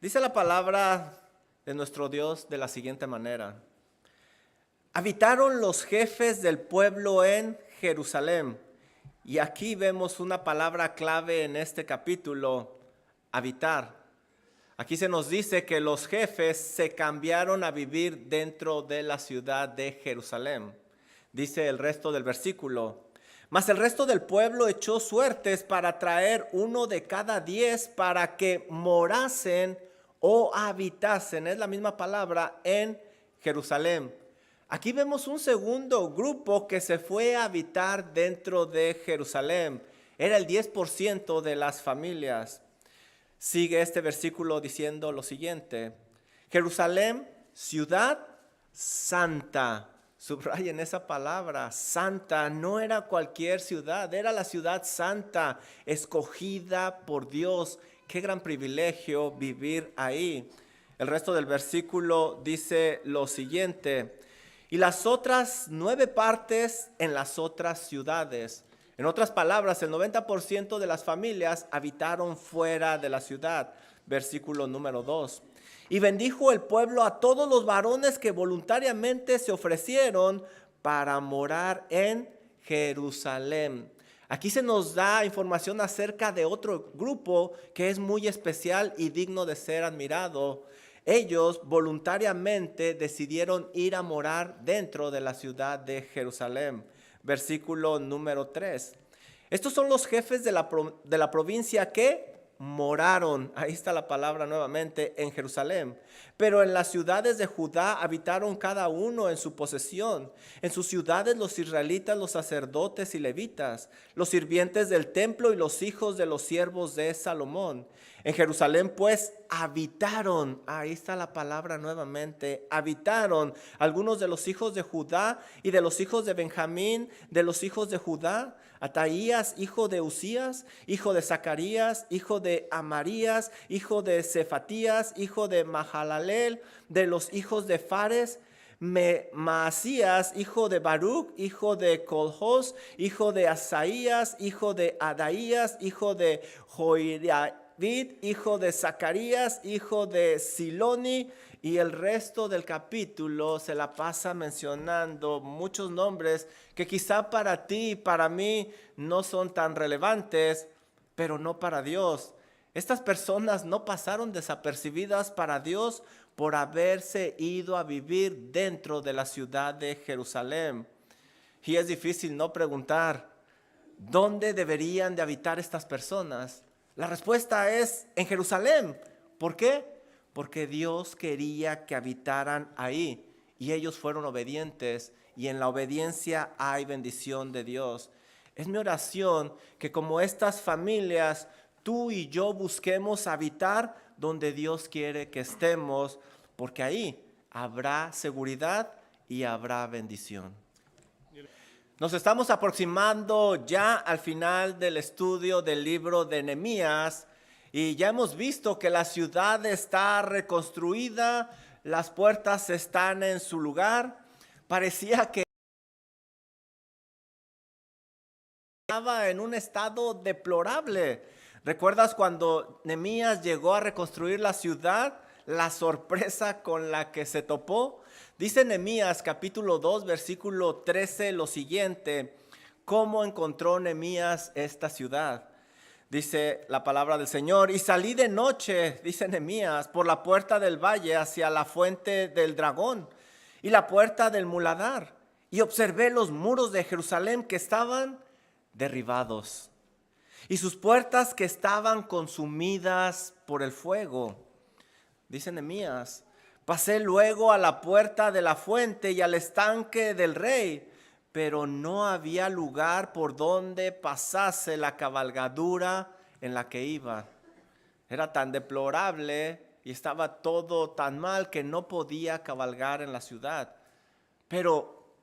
Dice la palabra de nuestro Dios de la siguiente manera: habitaron los jefes del pueblo en Jerusalén. Y aquí vemos una palabra clave en este capítulo: habitar. Aquí se nos dice que los jefes se cambiaron a vivir dentro de la ciudad de Jerusalén. Dice el resto del versículo: mas el resto del pueblo echó suertes para traer 1 de cada 10 para que morasen o habitasen, es la misma palabra, en Jerusalén. Aquí vemos un segundo grupo que se fue a habitar dentro de Jerusalén. Era el 10% de las familias. Sigue este versículo diciendo lo siguiente: Jerusalén, ciudad santa. Subrayen esa palabra, santa. No era cualquier ciudad, era la ciudad santa, escogida por Dios. Qué gran privilegio vivir ahí. El resto del versículo dice lo siguiente: y las otras 9 partes en las otras ciudades. En otras palabras, el 90% de las familias habitaron fuera de la ciudad. Versículo número 2. Y bendijo el pueblo a todos los varones que voluntariamente se ofrecieron para morar en Jerusalén. Aquí se nos da información acerca de otro grupo que es muy especial y digno de ser admirado. Ellos voluntariamente decidieron ir a morar dentro de la ciudad de Jerusalén. Versículo número 3. Estos son los jefes de la provincia que moraron, ahí está la palabra nuevamente, en Jerusalén. Pero en las ciudades de Judá habitaron cada uno en su posesión. En sus ciudades los israelitas, los sacerdotes y levitas, los sirvientes del templo y los hijos de los siervos de Salomón. En Jerusalén pues habitaron, ahí está la palabra nuevamente, habitaron algunos de los hijos de Judá y de los hijos de Benjamín, de los hijos de Judá: Ataías, hijo de Usías, hijo de Zacarías, hijo de Amarías, hijo de Cefatías, hijo de Mahalalel, de los hijos de Fares, Maasías, hijo de Baruch, hijo de Colhos, hijo de Asaías, hijo de Adaías, hijo de Joiarib, hijo de Zacarías, hijo de Siloni. Y el resto del capítulo se la pasa mencionando muchos nombres que quizá para ti y para mí no son tan relevantes, pero no para Dios. Estas personas no pasaron desapercibidas para Dios por haberse ido a vivir dentro de la ciudad de Jerusalén. Y es difícil no preguntar: ¿dónde deberían de habitar estas personas? La respuesta es en Jerusalén. ¿Por qué? Porque Dios quería que habitaran ahí y ellos fueron obedientes, y en la obediencia hay bendición de Dios. Es mi oración que como estas familias, tú y yo busquemos habitar donde Dios quiere que estemos, porque ahí habrá seguridad y habrá bendición. Nos estamos aproximando ya al final del estudio del libro de Nehemías. Y ya hemos visto que la ciudad está reconstruida, las puertas están en su lugar. Parecía que estaba en un estado deplorable. ¿Recuerdas cuando Nehemías llegó a reconstruir la ciudad? La sorpresa con la que se topó. Dice Nehemías capítulo 2 versículo 13 lo siguiente: ¿cómo encontró Nehemías esta ciudad? Dice la palabra del Señor: y salí de noche, dice Nehemías, por la puerta del valle hacia la fuente del dragón y la puerta del muladar, y observé los muros de Jerusalén que estaban derribados y sus puertas que estaban consumidas por el fuego. Dice Nehemías: pasé luego a la puerta de la fuente y al estanque del rey, pero no había lugar por donde pasase la cabalgadura en la que iba. Era tan deplorable y estaba todo tan mal que no podía cabalgar en la ciudad. Pero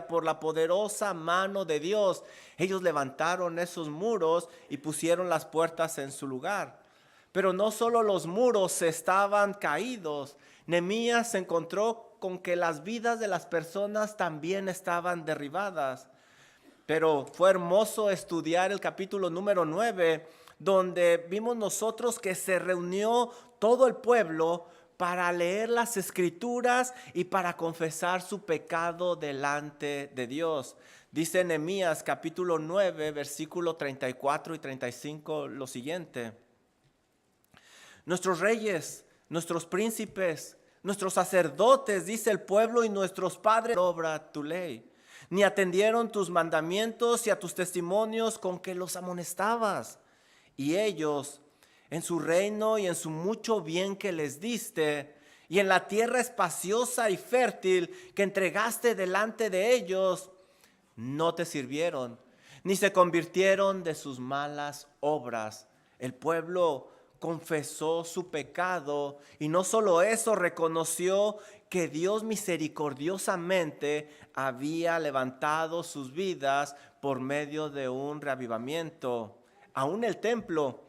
por la poderosa mano de Dios, ellos levantaron esos muros y pusieron las puertas en su lugar. Pero no solo los muros estaban caídos, Nehemías se encontró con que las vidas de las personas también estaban derribadas. pero fue hermoso estudiar el capítulo número 9, donde vimos nosotros que se reunió todo el pueblo para leer las escrituras y para confesar su pecado delante de Dios. Dice Nehemías capítulo 9, versículo 34 y 35 lo siguiente: nuestros reyes, nuestros príncipes, nuestros sacerdotes, dice el pueblo, y nuestros padres obra tu ley, ni atendieron tus mandamientos y a tus testimonios con que los amonestabas. Y ellos, en su reino y en su mucho bien que les diste, y en la tierra espaciosa y fértil que entregaste delante de ellos, no te sirvieron, ni se convirtieron de sus malas obras. El pueblo confesó su pecado y no solo eso, reconoció que Dios misericordiosamente había levantado sus vidas por medio de un reavivamiento. Aún el templo,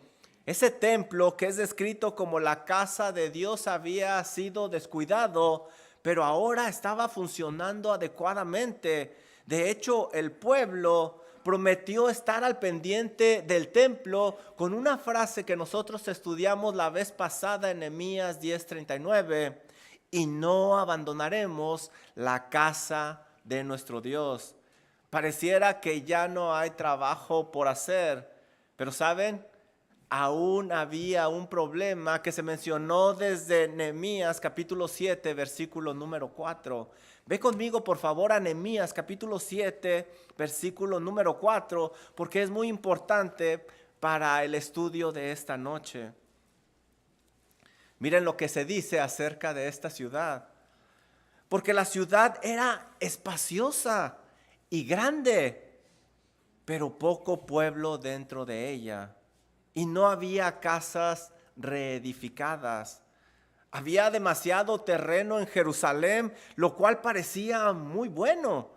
ese templo que es descrito como la casa de Dios, había sido descuidado, pero ahora estaba funcionando adecuadamente. De hecho, el pueblo prometió estar al pendiente del templo con una frase que nosotros estudiamos la vez pasada en Nehemías 10:39: y no abandonaremos la casa de nuestro Dios. Pareciera que ya no hay trabajo por hacer, pero ¿saben? Aún había un problema que se mencionó desde Nehemías capítulo 7, versículo número 4. Ve conmigo por favor a Nehemías capítulo 7, versículo número 4, porque es muy importante para el estudio de esta noche. Miren lo que se dice acerca de esta ciudad. Porque la ciudad era espaciosa y grande, pero poco pueblo dentro de ella. Y no había casas reedificadas. Había demasiado terreno en Jerusalén, lo cual parecía muy bueno.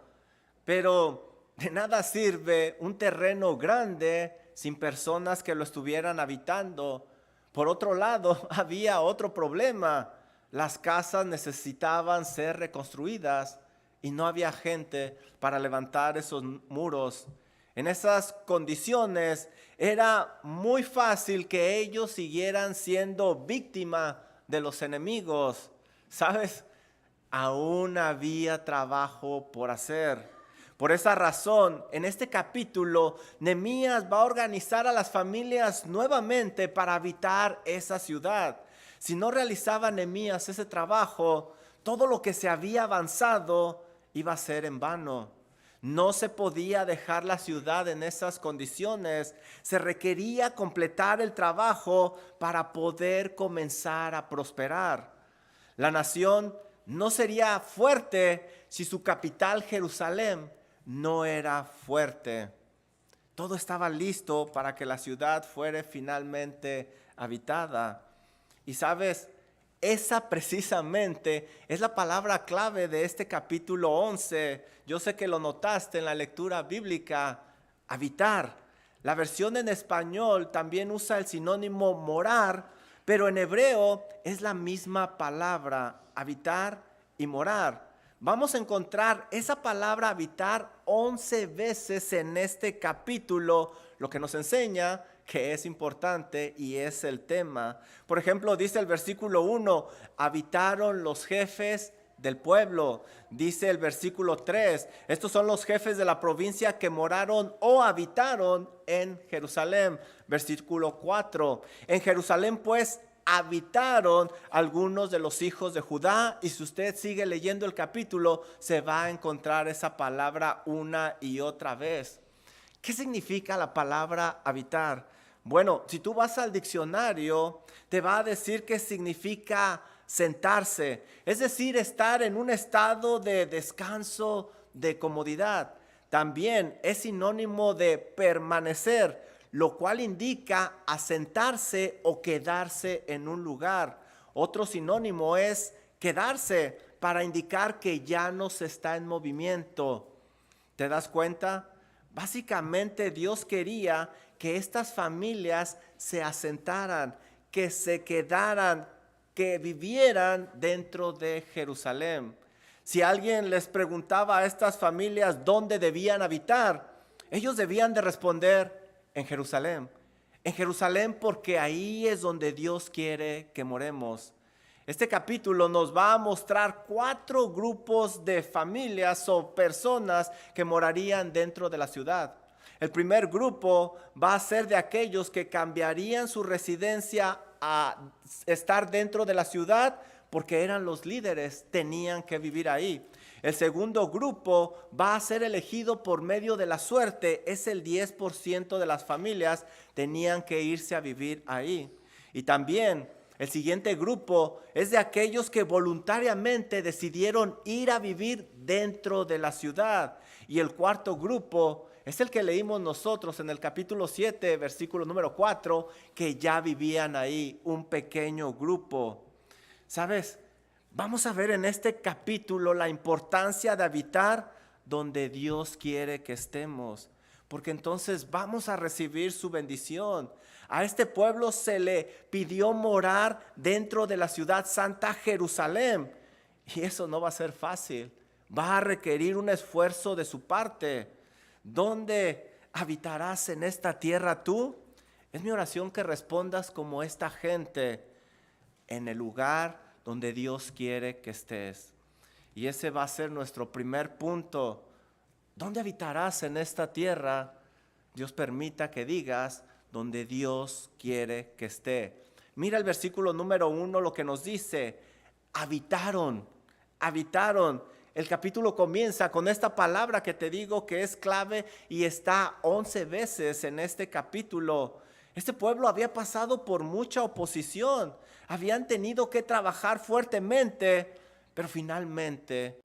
Pero de nada sirve un terreno grande sin personas que lo estuvieran habitando. Por otro lado, había otro problema. Las casas necesitaban ser reconstruidas y no había gente para levantar esos muros. En esas condiciones era muy fácil que ellos siguieran siendo víctimas de los enemigos. ¿Sabes? Aún había trabajo por hacer. Por esa razón, en este capítulo, Nehemías va a organizar a las familias nuevamente para habitar esa ciudad. Si no realizaba Nehemías ese trabajo, todo lo que se había avanzado iba a ser en vano. No se podía dejar la ciudad en esas condiciones. Se requería completar el trabajo para poder comenzar a prosperar. La nación no sería fuerte si su capital, Jerusalén, no era fuerte. Todo estaba listo para que la ciudad fuera finalmente habitada. Y sabes, esa precisamente es la palabra clave de este capítulo 11. Yo sé que lo notaste en la lectura bíblica: habitar. La versión en español también usa el sinónimo morar, pero en hebreo es la misma palabra, habitar y morar. Vamos a encontrar esa palabra habitar 11 veces en este capítulo, lo que nos enseña que es importante y es el tema. Por ejemplo, dice el versículo 1, habitaron los jefes del pueblo. Dice el versículo 3, estos son los jefes de la provincia que moraron o habitaron en Jerusalén. Versículo 4, en Jerusalén pues habitaron algunos de los hijos de Judá. Y si usted sigue leyendo el capítulo, se va a encontrar esa palabra una y otra vez. ¿Qué significa la palabra habitar? Bueno, si tú vas al diccionario, te va a decir que significa sentarse, es decir, estar en un estado de descanso, de comodidad. También es sinónimo de permanecer, lo cual indica asentarse o quedarse en un lugar. Otro sinónimo es quedarse, para indicar que ya no se está en movimiento. ¿Te das cuenta? Básicamente Dios quería que estas familias se asentaran, que se quedaran, que vivieran dentro de Jerusalén. Si alguien les preguntaba a estas familias dónde debían habitar, Ellos debían de responder en Jerusalén. En Jerusalén porque ahí es donde Dios quiere que moremos. Este capítulo nos va a mostrar 4 grupos de familias o personas que morarían dentro de la ciudad. El primer grupo va a ser de aquellos que cambiarían su residencia a estar dentro de la ciudad porque eran los líderes, tenían que vivir ahí. El segundo grupo va a ser elegido por medio de la suerte, es el 10% de las familias tenían que irse a vivir ahí. Y también el siguiente grupo es de aquellos que voluntariamente decidieron ir a vivir dentro de la ciudad. Y el cuarto grupo es el que leímos nosotros en el capítulo 7, versículo número 4, que ya vivían ahí, un pequeño grupo. ¿Sabes? Vamos a ver en este capítulo la importancia de habitar donde Dios quiere que estemos, porque entonces vamos a recibir su bendición. A este pueblo se le pidió morar dentro de la ciudad santa Jerusalén, y eso no va a ser fácil, va a requerir un esfuerzo de su parte. ¿Dónde habitarás en esta tierra tú? Es mi oración que respondas como esta gente, en el lugar donde Dios quiere que estés. Y ese va a ser nuestro primer punto. ¿Dónde habitarás en esta tierra? Dios permita que digas donde Dios quiere que esté. Mira el versículo número 1 lo que nos dice. Habitaron. El capítulo comienza con esta palabra que te digo que es clave y está 11 veces en este capítulo. Este pueblo había pasado por mucha oposición, habían tenido que trabajar fuertemente, pero finalmente,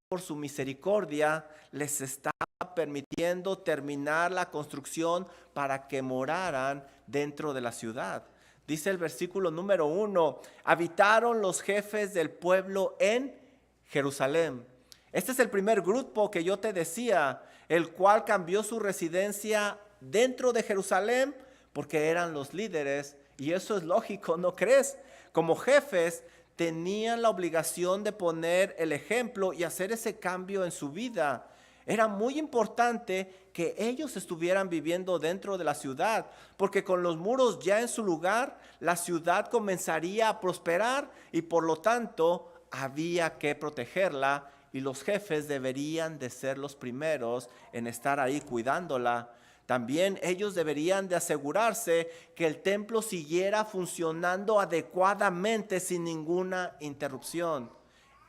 por su misericordia, les estaba permitiendo terminar la construcción para que moraran dentro de la ciudad. Dice el versículo número 1, habitaron los jefes del pueblo en Jerusalén. Este es el primer grupo que yo te decía, el cual cambió su residencia dentro de Jerusalén porque eran los líderes, y eso es lógico, ¿no crees? Como jefes tenían la obligación de poner el ejemplo y hacer ese cambio en su vida. Era muy importante que ellos estuvieran viviendo dentro de la ciudad, porque con los muros ya en su lugar, la ciudad comenzaría a prosperar y por lo tanto había que protegerla y los jefes deberían de ser los primeros en estar ahí cuidándola. También ellos deberían de asegurarse que el templo siguiera funcionando adecuadamente sin ninguna interrupción.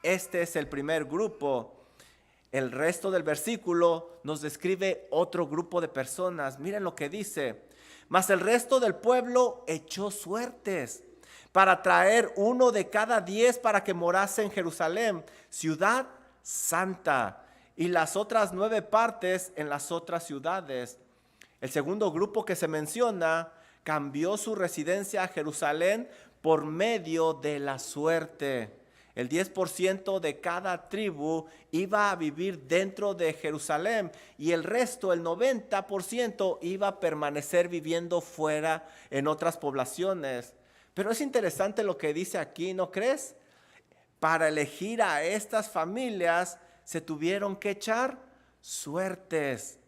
Este es el primer grupo. El resto del versículo nos describe otro grupo de personas. Miren lo que dice. Mas el resto del pueblo echó suertes para traer 1 de cada 10 para que morase en Jerusalén, ciudad santa, y las otras 9 partes en las otras ciudades. El segundo grupo que se menciona cambió su residencia a Jerusalén por medio de la suerte. El 10% de cada tribu iba a vivir dentro de Jerusalén y el resto, el 90%, iba a permanecer viviendo fuera en otras poblaciones. Pero es interesante lo que dice aquí, ¿no crees? Para elegir a estas familias se tuvieron que echar suertes.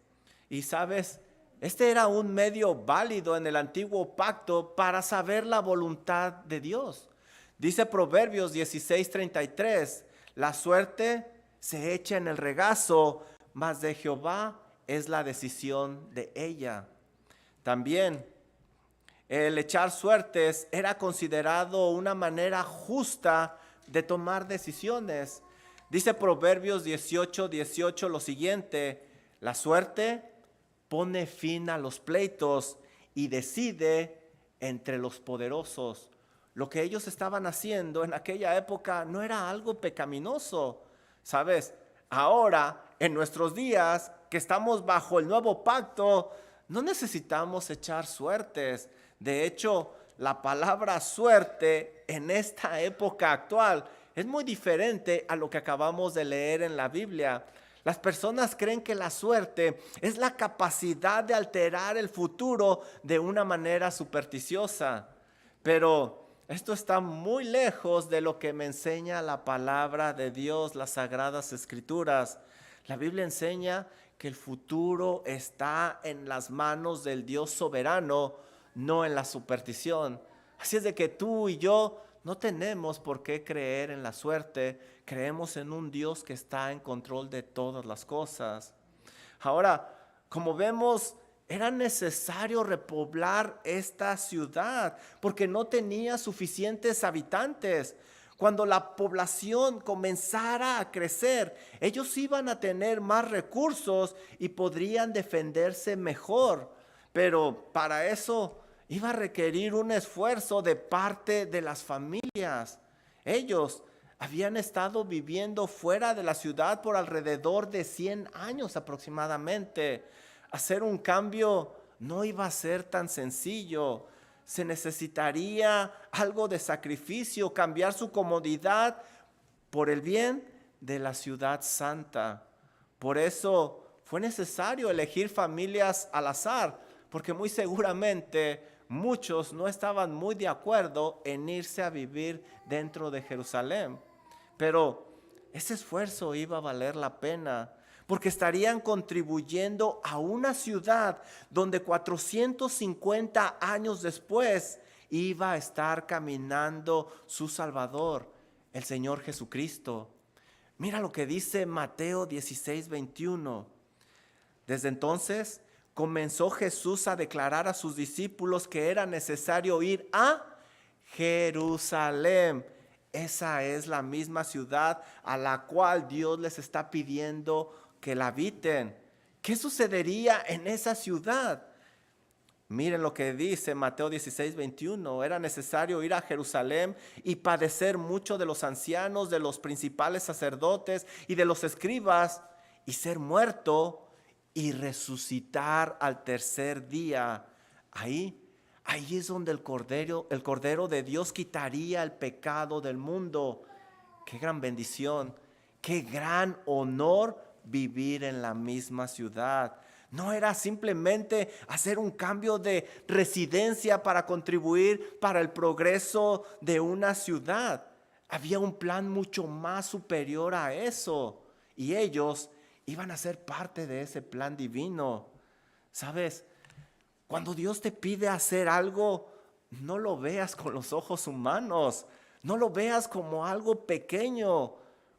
Y sabes, este era un medio válido en el antiguo pacto para saber la voluntad de Dios. Dice Proverbios 16:33, la suerte se echa en el regazo, mas de Jehová es la decisión de ella. También el echar suertes era considerado una manera justa de tomar decisiones. Dice Proverbios 18:18 lo siguiente, la suerte pone fin a los pleitos y decide entre los poderosos. Lo que ellos estaban haciendo en aquella época no era algo pecaminoso, ¿sabes? Ahora, en nuestros días, que estamos bajo el nuevo pacto, no necesitamos echar suertes. De hecho, la palabra suerte en esta época actual es muy diferente a lo que acabamos de leer en la Biblia. Las personas creen que la suerte es la capacidad de alterar el futuro de una manera supersticiosa, pero esto está muy lejos de lo que me enseña la palabra de Dios, las Sagradas Escrituras. La Biblia enseña que el futuro está en las manos del Dios soberano, no en la superstición. Así es de que tú y yo no tenemos por qué creer en la suerte. Creemos en un Dios que está en control de todas las cosas. Ahora, como vemos, era necesario repoblar esta ciudad porque no tenía suficientes habitantes. Cuando la población comenzara a crecer, ellos iban a tener más recursos y podrían defenderse mejor. Pero para eso iba a requerir un esfuerzo de parte de las familias. Ellos habían estado viviendo fuera de la ciudad por alrededor de 100 años aproximadamente. Hacer un cambio no iba a ser tan sencillo. Se necesitaría algo de sacrificio, cambiar su comodidad por el bien de la ciudad santa. Por eso fue necesario elegir familias al azar, porque muy seguramente muchos no estaban muy de acuerdo en irse a vivir dentro de Jerusalén. Pero ese esfuerzo iba a valer la pena, porque estarían contribuyendo a una ciudad donde 450 años después iba a estar caminando su Salvador, el Señor Jesucristo. Mira lo que dice Mateo 16:21. Desde entonces comenzó Jesús a declarar a sus discípulos que era necesario ir a Jerusalén. Esa es la misma ciudad a la cual Dios les está pidiendo que la habiten. ¿Qué sucedería en esa ciudad? Miren lo que dice Mateo 16:21. Era necesario ir a Jerusalén y padecer mucho de los ancianos, de los principales sacerdotes y de los escribas, y ser muerto y resucitar al tercer día. Ahí es donde el Cordero de Dios quitaría el pecado del mundo. Qué gran bendición, qué gran honor vivir en la misma ciudad. No era simplemente hacer un cambio de residencia para contribuir para el progreso de una ciudad. Había un plan mucho más superior a eso, y ellos iban a ser parte de ese plan divino. ¿Sabes? Cuando Dios te pide hacer algo, no lo veas con los ojos humanos, no lo veas como algo pequeño.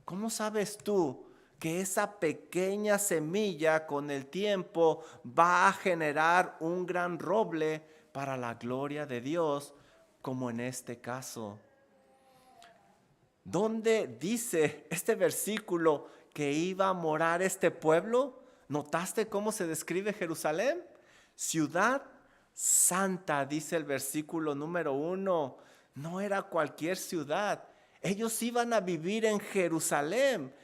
¿Cómo sabes tú que esa pequeña semilla con el tiempo va a generar un gran roble para la gloria de Dios, como en este caso? ¿Dónde dice este versículo que iba a morar este pueblo? ¿Notaste cómo se describe Jerusalén? Ciudad santa, dice el versículo número 1. No era cualquier ciudad. Ellos iban a vivir en Jerusalén.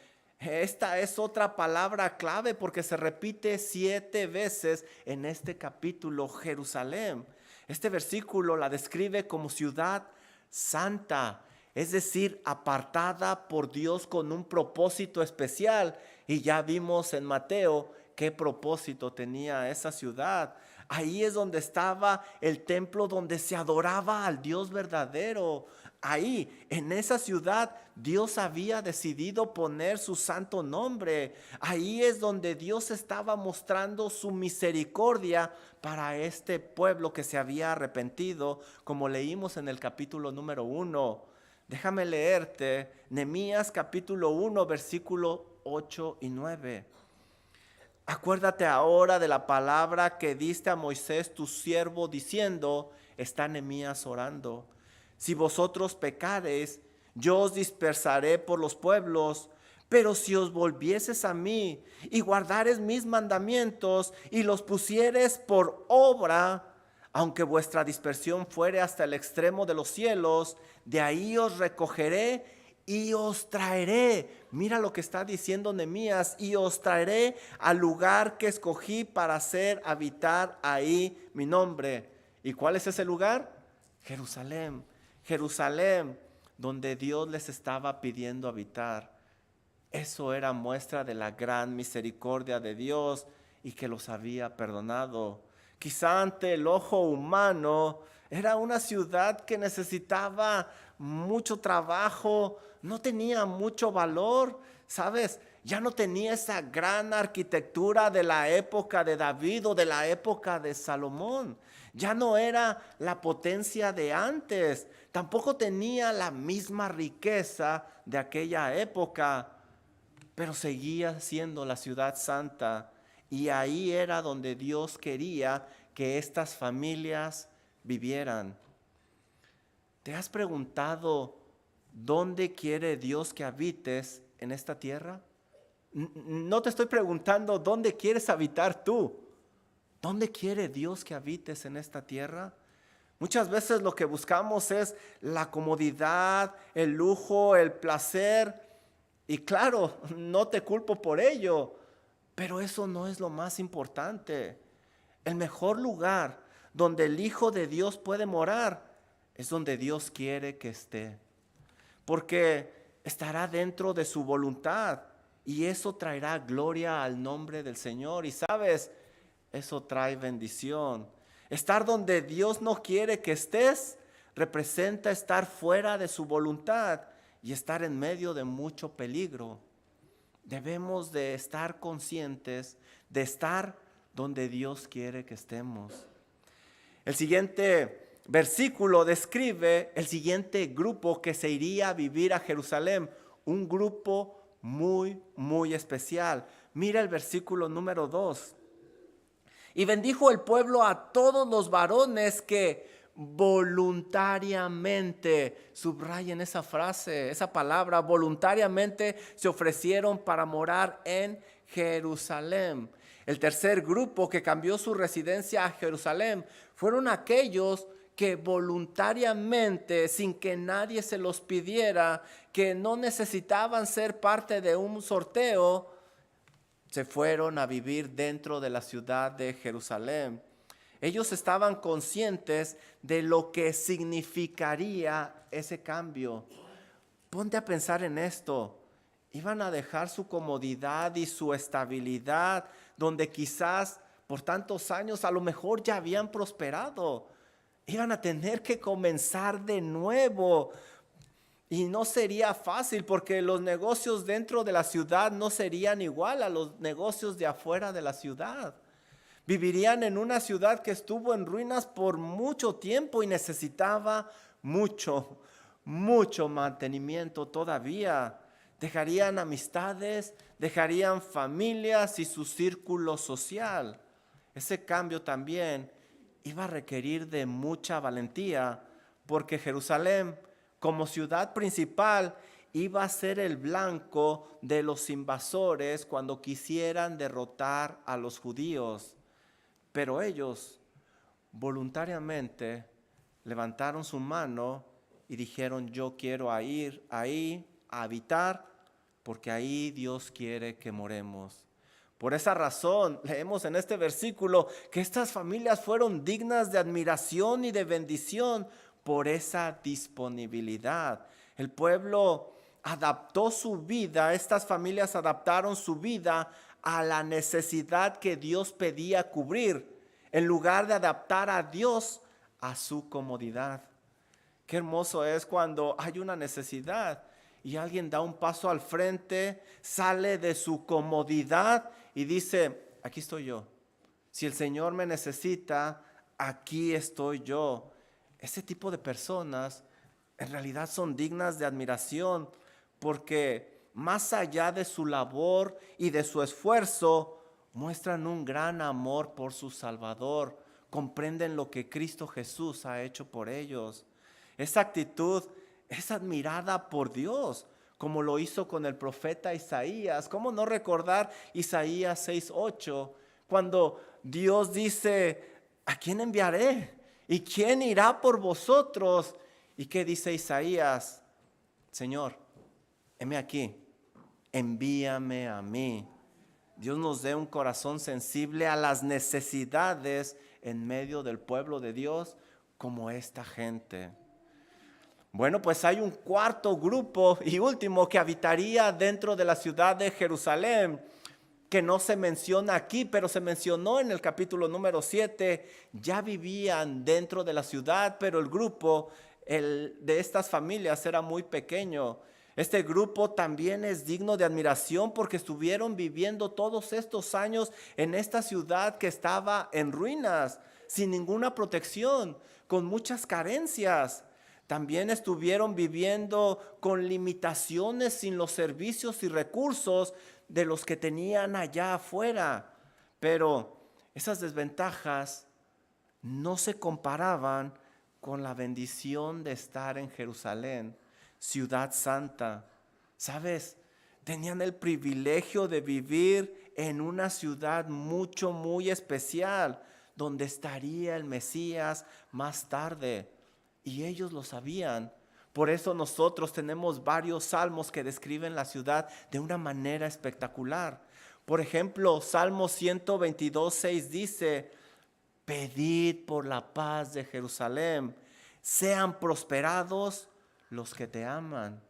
Esta es otra palabra clave porque se repite 7 veces en este capítulo, Jerusalén. Este versículo la describe como ciudad santa, es decir, apartada por Dios con un propósito especial. Y ya vimos en Mateo qué propósito tenía esa ciudad. Ahí es donde estaba el templo donde se adoraba al Dios verdadero. Ahí, en esa ciudad, Dios había decidido poner su santo nombre. Ahí es donde Dios estaba mostrando su misericordia para este pueblo que se había arrepentido, como leímos en el capítulo número 1. Déjame leerte Nehemías capítulo 1, versículo 8 y 9. Acuérdate ahora de la palabra que diste a Moisés tu siervo diciendo, está Nehemías orando, si vosotros pecareis, yo os dispersaré por los pueblos, pero si os volvieses a mí y guardares mis mandamientos y los pusieres por obra, aunque vuestra dispersión fuere hasta el extremo de los cielos, de ahí os recogeré y os traeré. Mira lo que está diciendo Nehemías, y os traeré al lugar que escogí para hacer habitar ahí mi nombre. ¿Y cuál es ese lugar? Jerusalén. Jerusalén, donde Dios les estaba pidiendo habitar. Eso era muestra de la gran misericordia de Dios y que los había perdonado. Quizá ante el ojo humano era una ciudad que necesitaba mucho trabajo, no tenía mucho valor, ¿sabes? Ya no tenía esa gran arquitectura de la época de David o de la época de Salomón. Ya no era la potencia de antes. Tampoco tenía la misma riqueza de aquella época, pero seguía siendo la ciudad santa. Y ahí era donde Dios quería que estas familias vivieran. ¿Te has preguntado dónde quiere Dios que habites en esta tierra? No te estoy preguntando dónde quieres habitar tú. ¿Dónde quiere Dios que habites en esta tierra? Muchas veces lo que buscamos es la comodidad, el lujo, el placer. Y claro, no te culpo por ello, pero eso no es lo más importante. El mejor lugar donde el Hijo de Dios puede morar es donde Dios quiere que esté, porque estará dentro de su voluntad y eso traerá gloria al nombre del Señor. Y sabes, eso trae bendición. Estar donde Dios no quiere que estés representa estar fuera de su voluntad y estar en medio de mucho peligro. Debemos de estar conscientes de estar donde Dios quiere que estemos. El siguiente versículo describe el siguiente grupo que se iría a vivir a Jerusalén, un grupo muy, muy especial. Mira el versículo número 2. Y bendijo el pueblo a todos los varones que voluntariamente, subrayen esa frase, esa palabra, voluntariamente se ofrecieron para morar en Jerusalén. El tercer grupo que cambió su residencia a Jerusalén fueron aquellos que voluntariamente, sin que nadie se los pidiera, que no necesitaban ser parte de un sorteo, se fueron a vivir dentro de la ciudad de Jerusalén. Ellos estaban conscientes de lo que significaría ese cambio. Ponte a pensar en esto. Iban a dejar su comodidad y su estabilidad, donde quizás por tantos años a lo mejor ya habían prosperado. Iban a tener que comenzar de nuevo. Y no sería fácil porque los negocios dentro de la ciudad no serían igual a los negocios de afuera de la ciudad. Vivirían en una ciudad que estuvo en ruinas por mucho tiempo y necesitaba mucho mantenimiento todavía. Dejarían amistades, dejarían familias y su círculo social. Ese cambio también iba a requerir de mucha valentía porque Jerusalén, como ciudad principal, iba a ser el blanco de los invasores cuando quisieran derrotar a los judíos. Pero ellos voluntariamente levantaron su mano y dijeron: yo quiero ir ahí a habitar, porque ahí Dios quiere que moremos. Por esa razón leemos en este versículo que estas familias fueron dignas de admiración y de bendición por esa disponibilidad. El pueblo adaptó su vida, estas familias adaptaron su vida a la necesidad que Dios pedía cubrir, en lugar de adaptar a Dios a su comodidad. Qué hermoso es cuando hay una necesidad y alguien da un paso al frente, sale de su comodidad y dice: aquí estoy yo. Si el Señor me necesita, aquí estoy yo. Ese tipo de personas en realidad son dignas de admiración, porque más allá de su labor y de su esfuerzo, muestran un gran amor por su Salvador, comprenden lo que Cristo Jesús ha hecho por ellos. Esa actitud es admirada por Dios, como lo hizo con el profeta Isaías. ¿Cómo no recordar Isaías 6:8, cuando Dios dice: ¿a quién enviaré? ¿Y quién irá por vosotros? ¿Y qué dice Isaías? Señor, heme aquí, envíame a mí. Dios nos dé un corazón sensible a las necesidades en medio del pueblo de Dios, como esta gente. Bueno, pues hay un cuarto grupo y último que habitaría dentro de la ciudad de Jerusalén, que no se menciona aquí, pero se mencionó en el capítulo número 7. Ya vivían dentro de la ciudad, pero el grupo de estas familias era muy pequeño. Este grupo también es digno de admiración porque estuvieron viviendo todos estos años en esta ciudad que estaba en ruinas, sin ninguna protección, con muchas carencias. También estuvieron viviendo con limitaciones sin los servicios y recursos de los que tenían allá afuera. Pero esas desventajas no se comparaban con la bendición de estar en Jerusalén, ciudad santa. ¿Sabes? Tenían el privilegio de vivir en una ciudad muy especial, donde estaría el Mesías más tarde. Y ellos lo sabían. Por eso nosotros tenemos varios salmos que describen la ciudad de una manera espectacular. Por ejemplo, Salmo 122:6 dice: pedid por la paz de Jerusalén, sean prosperados los que te aman.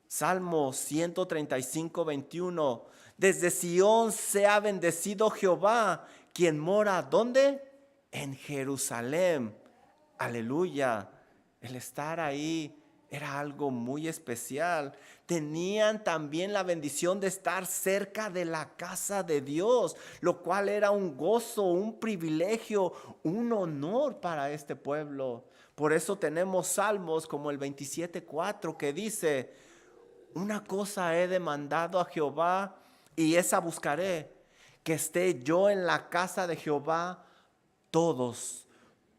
Salmo 135:21, desde Sión sea bendecido Jehová, quien mora, ¿dónde? En Jerusalén. Aleluya. El estar ahí era algo muy especial. Tenían también la bendición de estar cerca de la casa de Dios, lo cual era un gozo, un privilegio, un honor para este pueblo. Por eso tenemos salmos como el 27:4 que dice: una cosa he demandado a Jehová y esa buscaré, que esté yo en la casa de Jehová todos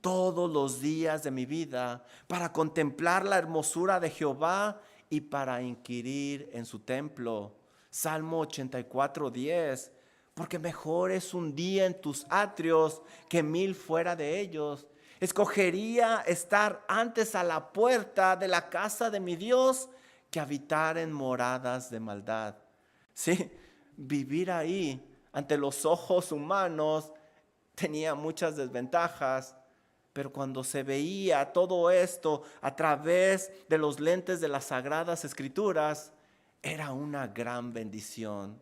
los días de mi vida, para contemplar la hermosura de Jehová y para inquirir en su templo. Salmo 84:10, porque mejor es un día en tus atrios que 1000 fuera de ellos. Escogería estar antes a la puerta de la casa de mi Dios que habitar en moradas de maldad. Sí, vivir ahí ante los ojos humanos tenía muchas desventajas. Pero cuando se veía todo esto a través de los lentes de las Sagradas Escrituras, era una gran bendición.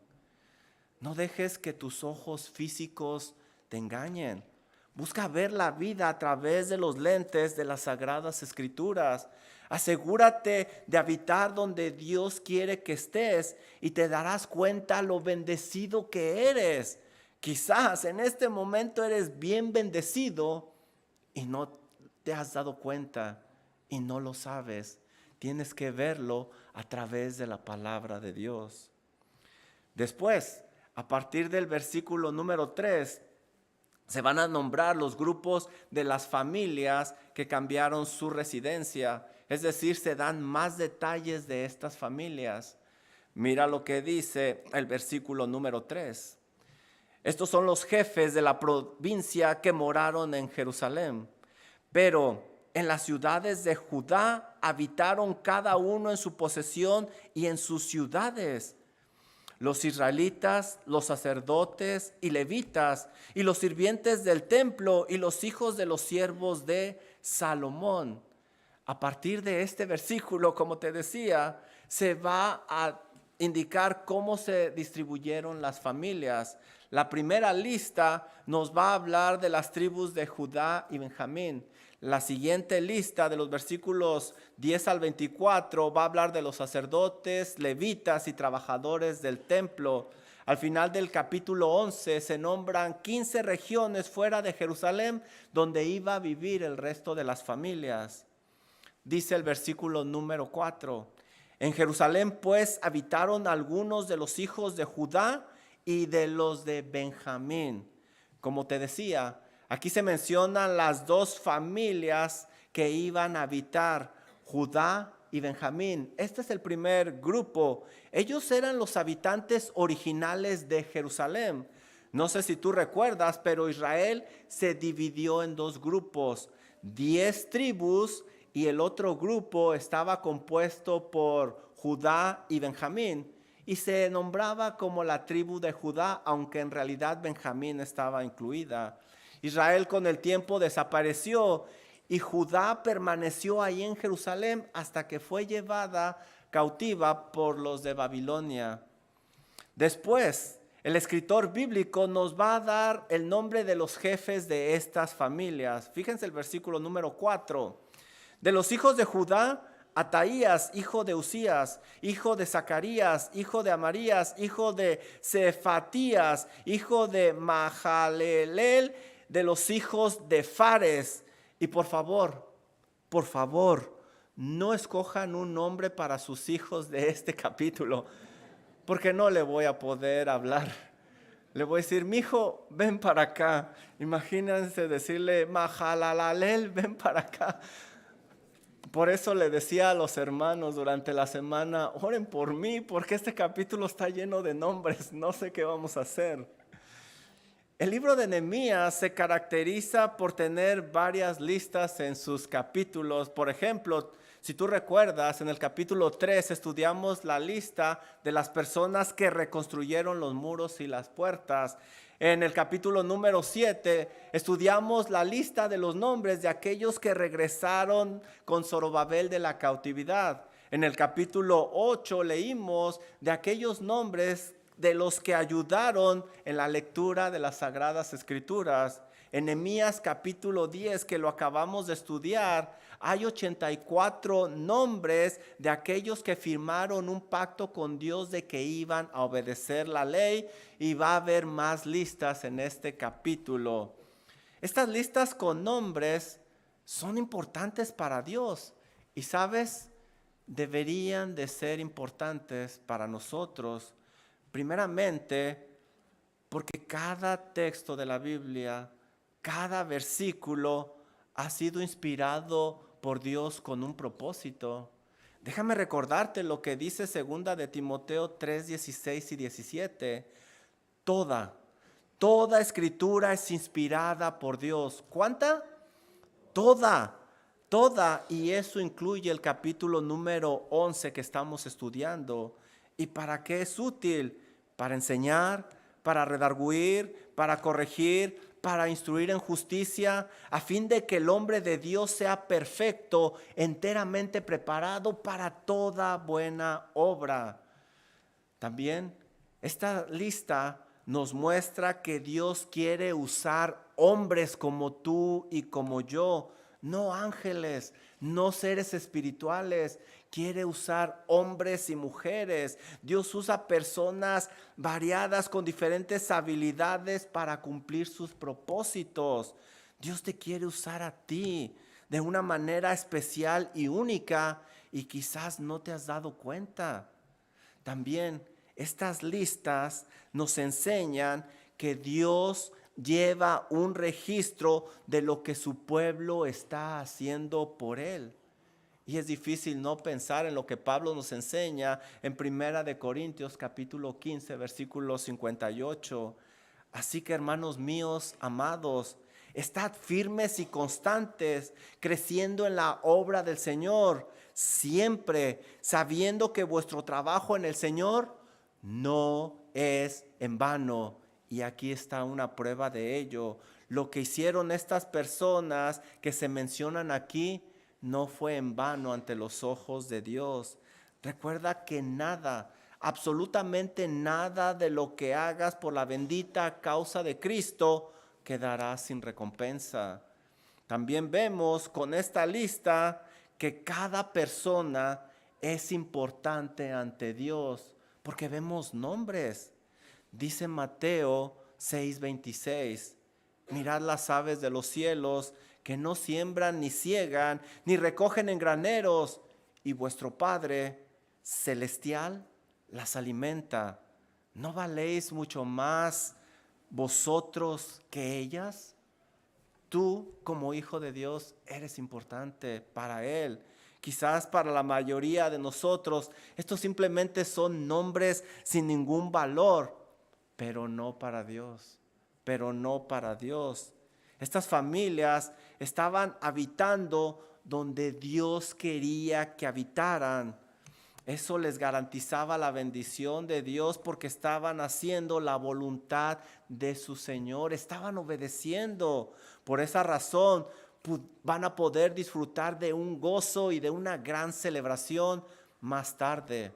No dejes que tus ojos físicos te engañen. Busca ver la vida a través de los lentes de las Sagradas Escrituras. Asegúrate de habitar donde Dios quiere que estés y te darás cuenta lo bendecido que eres. Quizás en este momento eres bien bendecido y no te has dado cuenta y no lo sabes. Tienes que verlo a través de la palabra de Dios. Después, a partir del versículo número 3, se van a nombrar los grupos de las familias que cambiaron su residencia. Es decir, se dan más detalles de estas familias. Mira lo que dice el versículo número 3. Estos son los jefes de la provincia que moraron en Jerusalén. Pero en las ciudades de Judá habitaron cada uno en su posesión y en sus ciudades. Los israelitas, los sacerdotes y levitas, y los sirvientes del templo, y los hijos de los siervos de Salomón. A partir de este versículo, como te decía, se va a indicar cómo se distribuyeron las familias. La primera lista nos va a hablar de las tribus de Judá y Benjamín. La siguiente lista de los versículos 10 al 24 va a hablar de los sacerdotes, levitas y trabajadores del templo. Al final del capítulo 11 se nombran 15 regiones fuera de Jerusalén donde iba a vivir el resto de las familias. Dice el versículo número 4. En Jerusalén pues habitaron algunos de los hijos de Judá y de los de Benjamín. Como te decía, aquí se mencionan las dos familias que iban a habitar, Judá y Benjamín. Este es el primer grupo. Ellos eran los habitantes originales de Jerusalén. No sé si tú recuerdas, pero Israel se dividió en dos grupos, 10 tribus, y el otro grupo estaba compuesto por Judá y Benjamín. Y se nombraba como la tribu de Judá, aunque en realidad Benjamín estaba incluida. Israel con el tiempo desapareció y Judá permaneció ahí en Jerusalén hasta que fue llevada cautiva por los de Babilonia. Después, el escritor bíblico nos va a dar el nombre de los jefes de estas familias. Fíjense el versículo número 4. De los hijos de Judá Ataías, hijo de Usías, hijo de Zacarías, hijo de Amarías, hijo de Cefatías, hijo de Mahalaleel, de los hijos de Fares. Y por favor, no escojan un nombre para sus hijos de este capítulo, porque no le voy a poder hablar. Le voy a decir, mi hijo, ven para acá. Imagínense decirle, Mahalaleel, ven para acá. Por eso le decía a los hermanos durante la semana, oren por mí, porque este capítulo está lleno de nombres, no sé qué vamos a hacer. El libro de Nehemías se caracteriza por tener varias listas en sus capítulos. Por ejemplo, si tú recuerdas, en el capítulo 3 estudiamos la lista de las personas que reconstruyeron los muros y las puertas. En el capítulo número 7 estudiamos la lista de los nombres de aquellos que regresaron con Zorobabel de la cautividad. En el capítulo 8 leímos de aquellos nombres de los que ayudaron en la lectura de las Sagradas Escrituras. En Nehemías capítulo 10, que lo acabamos de estudiar, hay 84 nombres de aquellos que firmaron un pacto con Dios de que iban a obedecer la ley, y va a haber más listas en este capítulo. Estas listas con nombres son importantes para Dios y, ¿sabes? Deberían de ser importantes para nosotros. Primeramente, porque cada texto de la Biblia, cada versículo ha sido inspirado por Dios con un propósito. Déjame recordarte lo que dice 2 de Timoteo 3, 16 y 17. Toda escritura es inspirada por Dios. ¿Cuánta? Toda, y eso incluye el capítulo número 11 que estamos estudiando. ¿Y para qué es útil? Para enseñar, para redarguir, para corregir, para instruir en justicia, a fin de que el hombre de Dios sea perfecto, enteramente preparado para toda buena obra. También esta lista nos muestra que Dios quiere usar hombres como tú y como yo, no ángeles, no seres espirituales. Quiere usar hombres y mujeres. Dios usa personas variadas con diferentes habilidades para cumplir sus propósitos. Dios te quiere usar a ti de una manera especial y única, y quizás no te has dado cuenta. También estas listas nos enseñan que Dios lleva un registro de lo que su pueblo está haciendo por él. Y es difícil no pensar en lo que Pablo nos enseña en 1 Corintios capítulo 15, versículo 58. Así que, hermanos míos, amados, estad firmes y constantes, creciendo en la obra del Señor, siempre sabiendo que vuestro trabajo en el Señor no es en vano. Y aquí está una prueba de ello. Lo que hicieron estas personas que se mencionan aquí no fue en vano ante los ojos de Dios. Recuerda que nada, absolutamente nada de lo que hagas por la bendita causa de Cristo quedará sin recompensa. También vemos con esta lista que cada persona es importante ante Dios, porque vemos nombres. Dice Mateo 6:26, mirad las aves de los cielos, que no siembran ni ciegan, ni recogen en graneros, y vuestro Padre celestial las alimenta. ¿No valéis mucho más vosotros que ellas? Tú, como hijo de Dios, eres importante para Él. Quizás para la mayoría de nosotros estos simplemente son nombres sin ningún valor, pero no para Dios, Estas familias estaban habitando donde Dios quería que habitaran. Eso les garantizaba la bendición de Dios, porque estaban haciendo la voluntad de su Señor, estaban obedeciendo. Por esa razón van a poder disfrutar de un gozo y de una gran celebración más tarde.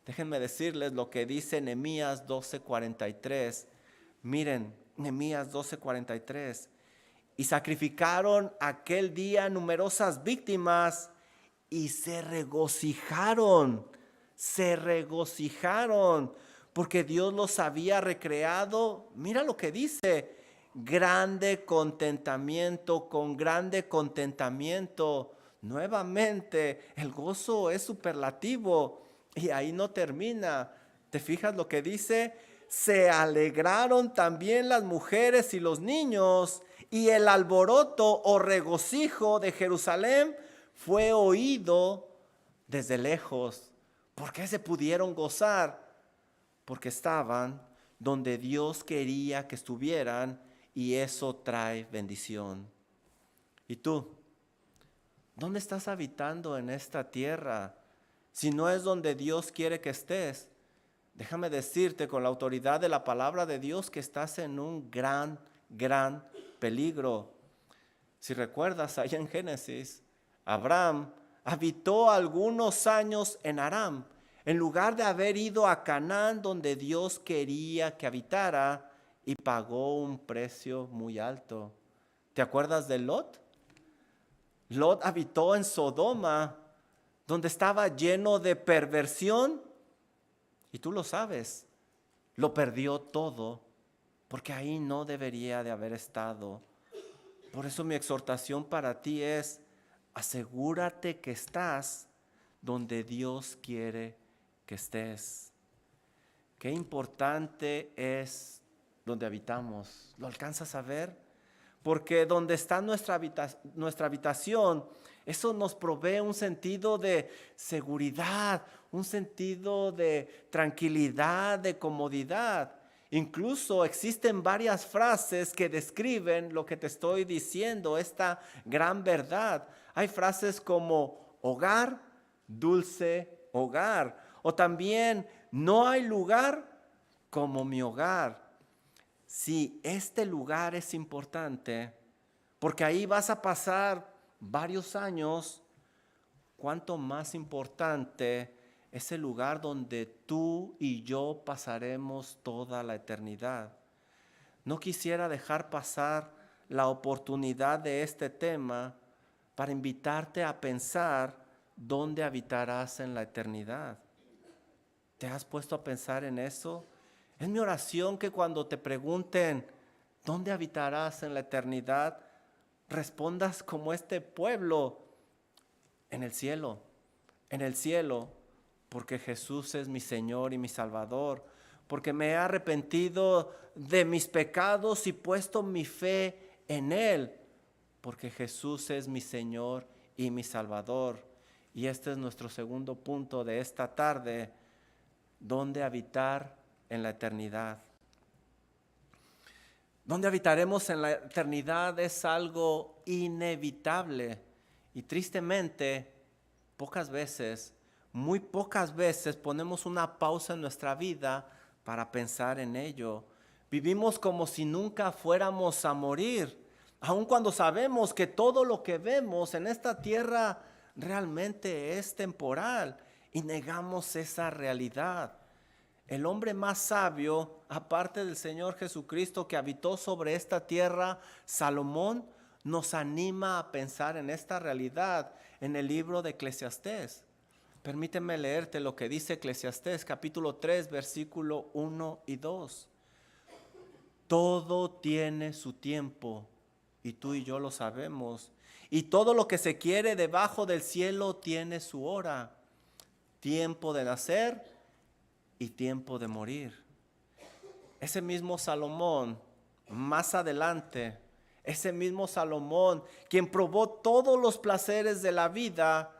Déjenme decirles lo que dice Nehemías 12:43. Miren, Nehemías 12:43. Y sacrificaron aquel día numerosas víctimas y se regocijaron, porque Dios los había recreado. Mira lo que dice, con grande contentamiento. Nuevamente, el gozo es superlativo y ahí no termina. ¿Te fijas lo que dice? Se alegraron también las mujeres y los niños, y el alboroto o regocijo de Jerusalén fue oído desde lejos. ¿Por qué se pudieron gozar? Porque estaban donde Dios quería que estuvieran, y eso trae bendición. ¿Y tú? ¿Dónde estás habitando en esta tierra? Si no es donde Dios quiere que estés, déjame decirte con la autoridad de la palabra de Dios que estás en un gran peligro. Si recuerdas, allá en Génesis, Abraham habitó algunos años en Aram, en lugar de haber ido a Canaán, donde Dios quería que habitara, y pagó un precio muy alto. ¿Te acuerdas de Lot? Lot habitó en Sodoma, donde estaba lleno de perversión, y tú lo sabes, lo perdió todo, porque ahí no debería de haber estado. Por eso mi exhortación para ti es, asegúrate que estás donde Dios quiere que estés. Qué importante es donde habitamos. ¿Lo alcanzas a ver? Porque donde está nuestra habitación, eso nos provee un sentido de seguridad, un sentido de tranquilidad, de comodidad. Incluso existen varias frases que describen lo que te estoy diciendo, esta gran verdad. Hay frases como hogar, dulce hogar. O también no hay lugar como mi hogar. Sí, este lugar es importante porque ahí vas a pasar varios años. Cuánto más importante es el lugar donde tú y yo pasaremos toda la eternidad. No quisiera dejar pasar la oportunidad de este tema para invitarte a pensar dónde habitarás en la eternidad. ¿Te has puesto a pensar en eso? Es mi oración que cuando te pregunten ¿dónde habitarás en la eternidad?, respondas como este pueblo: en el cielo, porque Jesús es mi Señor y mi Salvador, porque me he arrepentido de mis pecados y puesto mi fe en Él, porque Jesús es mi Señor y mi Salvador. Y este es nuestro segundo punto de esta tarde: ¿dónde habitar en la eternidad? ¿Dónde habitaremos en la eternidad? Es algo inevitable y tristemente muy pocas veces ponemos una pausa en nuestra vida para pensar en ello. Vivimos como si nunca fuéramos a morir, aun cuando sabemos que todo lo que vemos en esta tierra realmente es temporal, y negamos esa realidad. El hombre más sabio, aparte del Señor Jesucristo que habitó sobre esta tierra, Salomón, nos anima a pensar en esta realidad en el libro de Eclesiastés. Permíteme leerte lo que dice Eclesiastés capítulo 3, versículo 1 y 2. Todo tiene su tiempo, y tú y yo lo sabemos. Y todo lo que se quiere debajo del cielo tiene su hora. Tiempo de nacer y tiempo de morir. Ese mismo Salomón, más adelante, ese mismo Salomón, quien probó todos los placeres de la vida,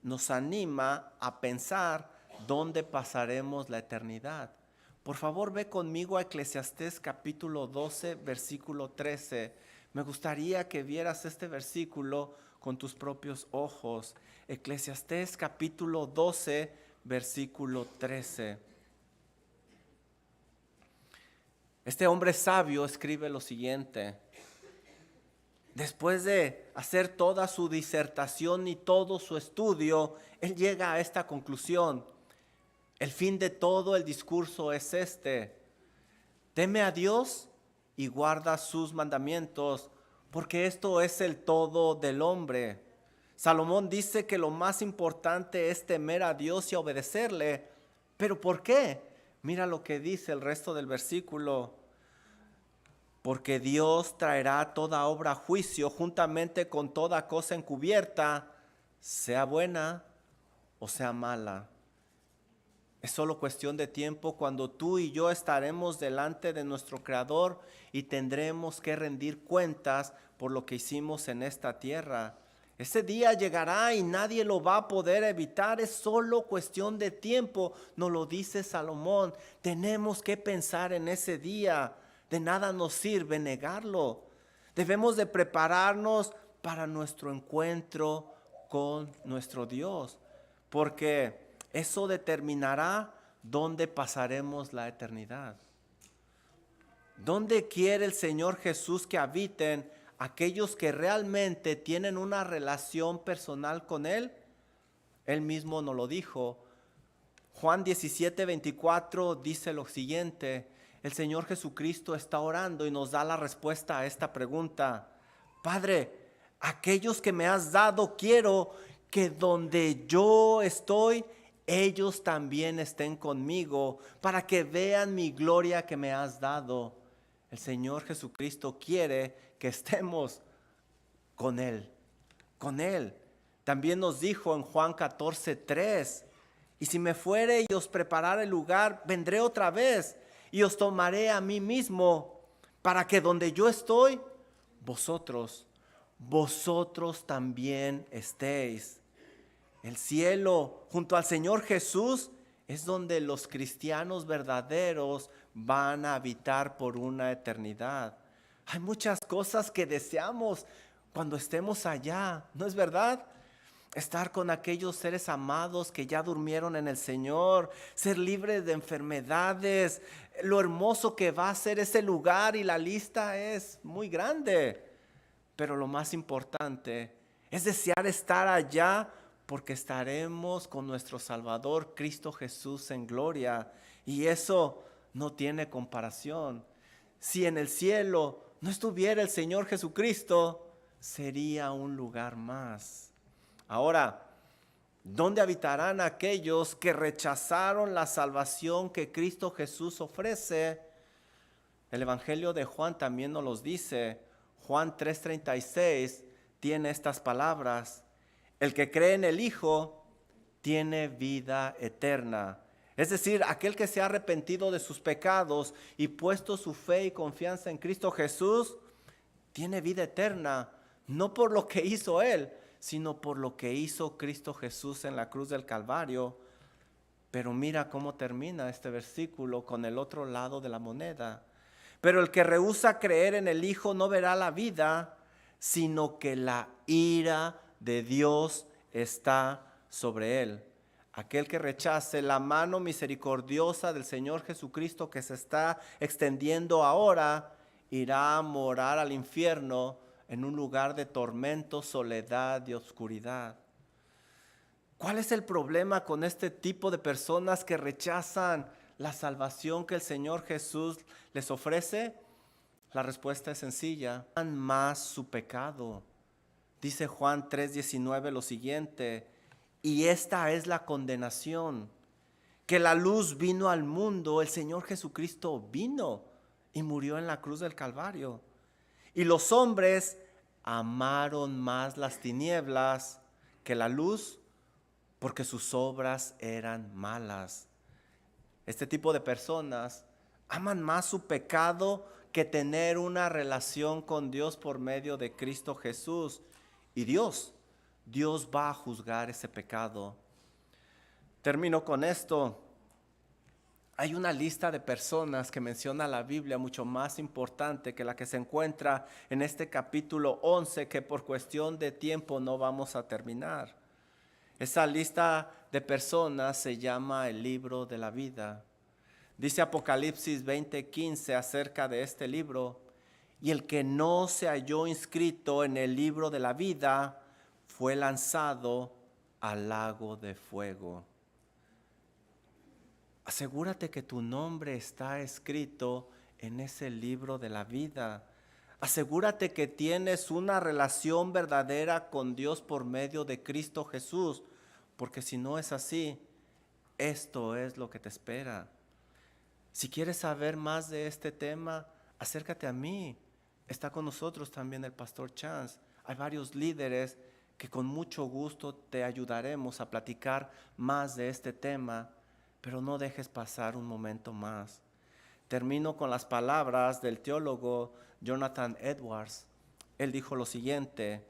nos anima a pensar dónde pasaremos la eternidad. Por favor, ve conmigo a Eclesiastés capítulo 12, versículo 13. Me gustaría que vieras este versículo con tus propios ojos. Eclesiastés capítulo 12, versículo 13. Este hombre sabio escribe lo siguiente: después de hacer toda su disertación y todo su estudio, él llega a esta conclusión. El fin de todo el discurso es este: teme a Dios y guarda sus mandamientos, porque esto es el todo del hombre. Salomón dice que lo más importante es temer a Dios y obedecerle. ¿Pero por qué? Mira lo que dice el resto del versículo. Porque Dios traerá toda obra a juicio juntamente con toda cosa encubierta, sea buena o sea mala. Es solo cuestión de tiempo cuando tú y yo estaremos delante de nuestro Creador y tendremos que rendir cuentas por lo que hicimos en esta tierra. Ese día llegará y nadie lo va a poder evitar. Es solo cuestión de tiempo, nos lo dice Salomón. Tenemos que pensar en ese día. De nada nos sirve negarlo. Debemos de prepararnos para nuestro encuentro con nuestro Dios, porque eso determinará dónde pasaremos la eternidad. ¿Dónde quiere el Señor Jesús que habiten aquellos que realmente tienen una relación personal con Él? Él mismo nos lo dijo. Juan 17:24 dice lo siguiente. El Señor Jesucristo está orando y nos da la respuesta a esta pregunta. Padre, aquellos que me has dado, quiero que donde yo estoy, ellos también estén conmigo, para que vean mi gloria que me has dado. El Señor Jesucristo quiere que estemos con Él, con Él. También nos dijo en Juan 14:3, y si me fuere y os preparare el lugar, vendré otra vez y os tomaré a mí mismo, para que donde yo estoy, vosotros también estéis. El cielo junto al Señor Jesús es donde los cristianos verdaderos van a habitar por una eternidad. Hay muchas cosas que deseamos cuando estemos allá, ¿no es verdad? Estar con aquellos seres amados que ya durmieron en el Señor, ser libres de enfermedades, lo hermoso que va a ser ese lugar, y la lista es muy grande. Pero lo más importante es desear estar allá, porque estaremos con nuestro Salvador Cristo Jesús en gloria, y eso no tiene comparación. Si en el cielo no estuviera el Señor Jesucristo, sería un lugar más. Ahora, ¿dónde habitarán aquellos que rechazaron la salvación que Cristo Jesús ofrece? El Evangelio de Juan también nos los dice. Juan 3:36 tiene estas palabras: el que cree en el Hijo tiene vida eterna. Es decir, aquel que se ha arrepentido de sus pecados y puesto su fe y confianza en Cristo Jesús, tiene vida eterna, no por lo que hizo Él, sino por lo que hizo Cristo Jesús en la cruz del Calvario. Pero mira cómo termina este versículo con el otro lado de la moneda. Pero el que rehúsa creer en el Hijo no verá la vida, sino que la ira de Dios está sobre él. Aquel que rechace la mano misericordiosa del Señor Jesucristo que se está extendiendo ahora, irá a morar al infierno, en un lugar de tormento, soledad y oscuridad. ¿Cuál es el problema con este tipo de personas que rechazan la salvación que el Señor Jesús les ofrece? La respuesta es sencilla: aman más su pecado. Dice Juan 3:19 lo siguiente: y esta es la condenación, que la luz vino al mundo. El Señor Jesucristo vino y murió en la cruz del Calvario. Y los hombres amaron más las tinieblas que la luz, porque sus obras eran malas. Este tipo de personas aman más su pecado que tener una relación con Dios por medio de Cristo Jesús. Y Dios va a juzgar ese pecado. Termino con esto. Hay una lista de personas que menciona la Biblia mucho más importante que la que se encuentra en este capítulo 11, que por cuestión de tiempo no vamos a terminar. Esa lista de personas se llama el libro de la vida. Dice Apocalipsis 20:15 acerca de este libro: y el que no se halló inscrito en el libro de la vida fue lanzado al lago de fuego. Asegúrate que tu nombre está escrito en ese libro de la vida. Asegúrate que tienes una relación verdadera con Dios por medio de Cristo Jesús, porque si no es así, esto es lo que te espera. Si quieres saber más de este tema, acércate a mí. Está con nosotros también el pastor Chance. Hay varios líderes que con mucho gusto te ayudaremos a platicar más de este tema, pero no dejes pasar un momento más. Termino con las palabras del teólogo Jonathan Edwards. Él dijo lo siguiente: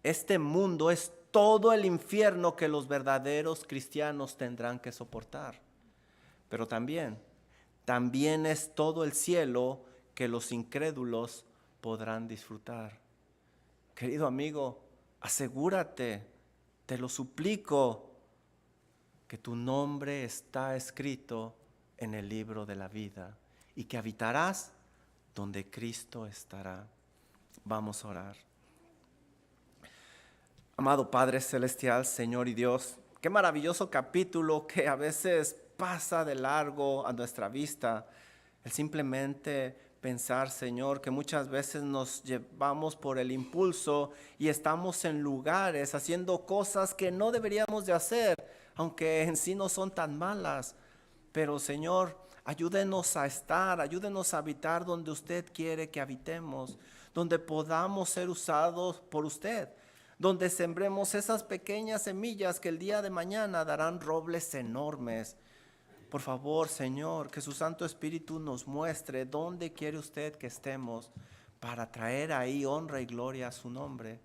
este mundo es todo el infierno que los verdaderos cristianos tendrán que soportar, pero también es todo el cielo que los incrédulos podrán disfrutar. Querido amigo, asegúrate, te lo suplico, que tu nombre está escrito en el libro de la vida y que habitarás donde Cristo estará. Vamos a orar. Amado Padre Celestial, Señor y Dios, qué maravilloso capítulo que a veces pasa de largo a nuestra vista. El simplemente pensar, Señor, que muchas veces nos llevamos por el impulso y estamos en lugares haciendo cosas que no deberíamos de hacer, aunque en sí no son tan malas. Pero, Señor, ayúdenos ayúdenos a habitar donde usted quiere que habitemos, donde podamos ser usados por usted, donde sembremos esas pequeñas semillas que el día de mañana darán robles enormes. Por favor, Señor, que su Santo Espíritu nos muestre dónde quiere usted que estemos para traer ahí honra y gloria a su nombre.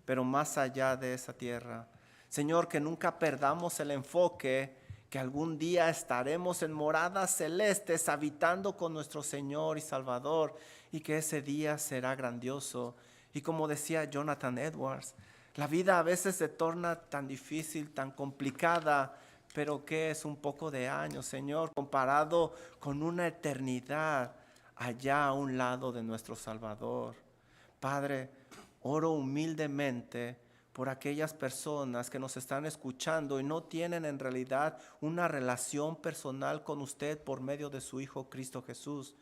Pero más allá de esa tierra, Señor, que nunca perdamos el enfoque que algún día estaremos en moradas celestes habitando con nuestro Señor y Salvador, y que ese día será grandioso. Y como decía Jonathan Edwards, la vida a veces se torna tan difícil, tan complicada, pero ¿qué es un poco de años, Señor, comparado con una eternidad allá a un lado de nuestro Salvador? Padre, oro humildemente por aquellas personas que nos están escuchando y no tienen en realidad una relación personal con usted por medio de su Hijo Cristo Jesús.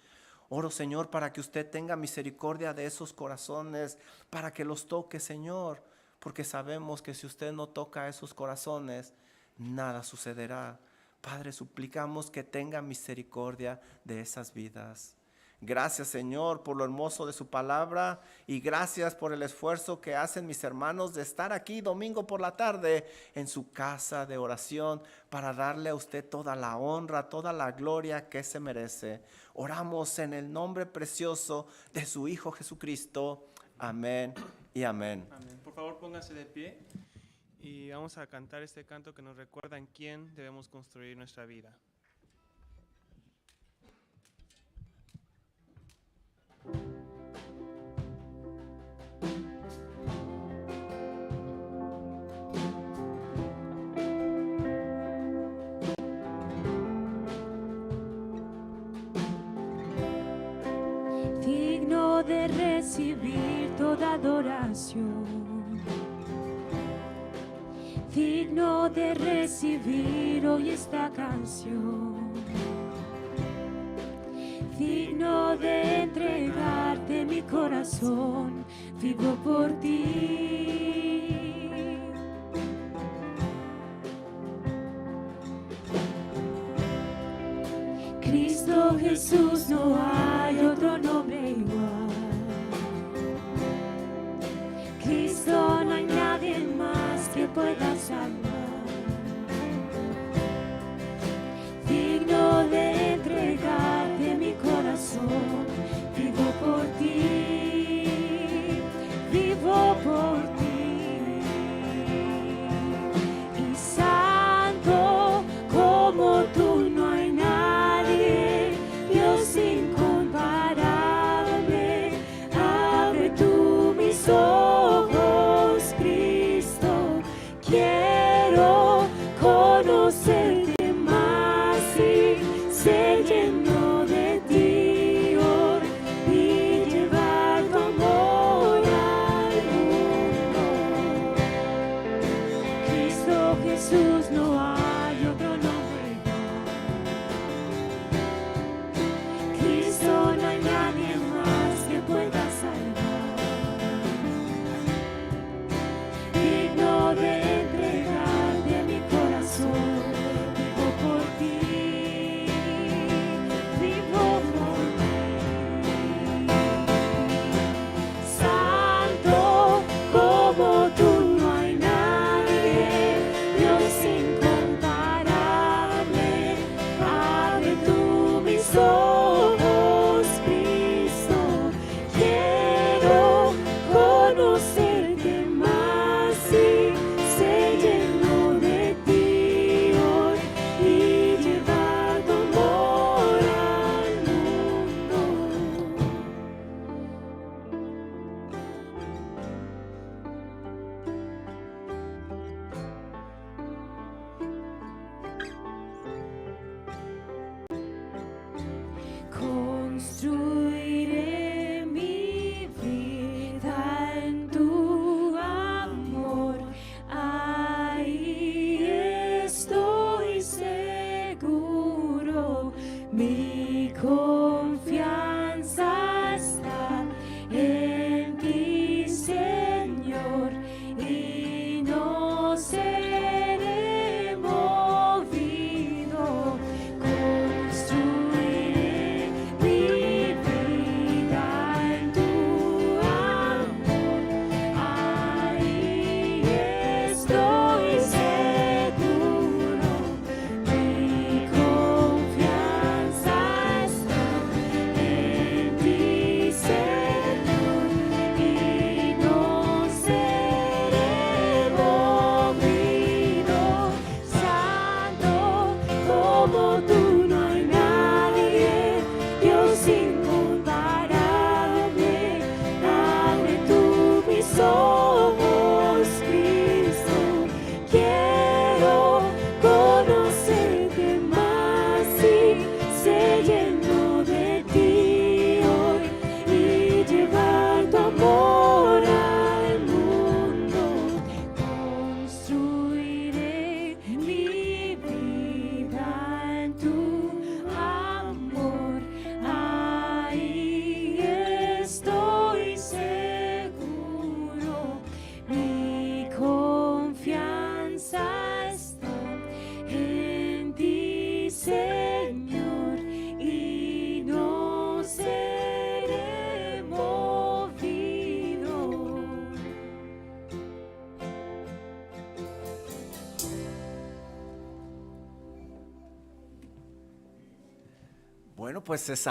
Oro, Señor, para que usted tenga misericordia de esos corazones, para que los toque, Señor, porque sabemos que si usted no toca esos corazones, nada sucederá. Padre, suplicamos que tenga misericordia de esas vidas. Gracias, Señor, por lo hermoso de su palabra, y gracias por el esfuerzo que hacen mis hermanos de estar aquí domingo por la tarde en su casa de oración para darle a usted toda la honra, toda la gloria que se merece. Oramos en el nombre precioso de su Hijo Jesucristo. Amén y amén. Amén. Por favor, pónganse de pie y vamos a cantar este canto que nos recuerda en quién debemos construir nuestra vida. Digno de recibir toda adoración, digno de recibir hoy esta canción, digno de entregarte mi corazón, vivo por ti. Cristo Jesús, no hay otro nombre igual. Cristo, no hay nadie más que pueda salvar. Digno de entregarte mi corazón, vivo por ti, vivo por ti. Y santo como tú no hay nadie, Dios incomparable, abre tú mis ojos, Cristo, quiero conocerte más y ser lleno de ti hoy y llevar tu amor al mundo. Construiré mi vida en tu amor, ahí estoy seguro, mi confianza está en ti, Señor, y no seré movido. Construiré mi vida en tu amor, ahí estoy seguro, mi confianza está en ti, Señor, y no seré movido. Santo como tú no hay nadie, Dios incomparable. Abre tú mis ojos, Cristo. Quiero conocerte más y ser lleno de ti hoy y llevar tu amor al mundo. Construiré mi vida en tu amor, ahí estoy seguro, mi confianza está en ti, Señor, y no seré movido. Bueno, pues esa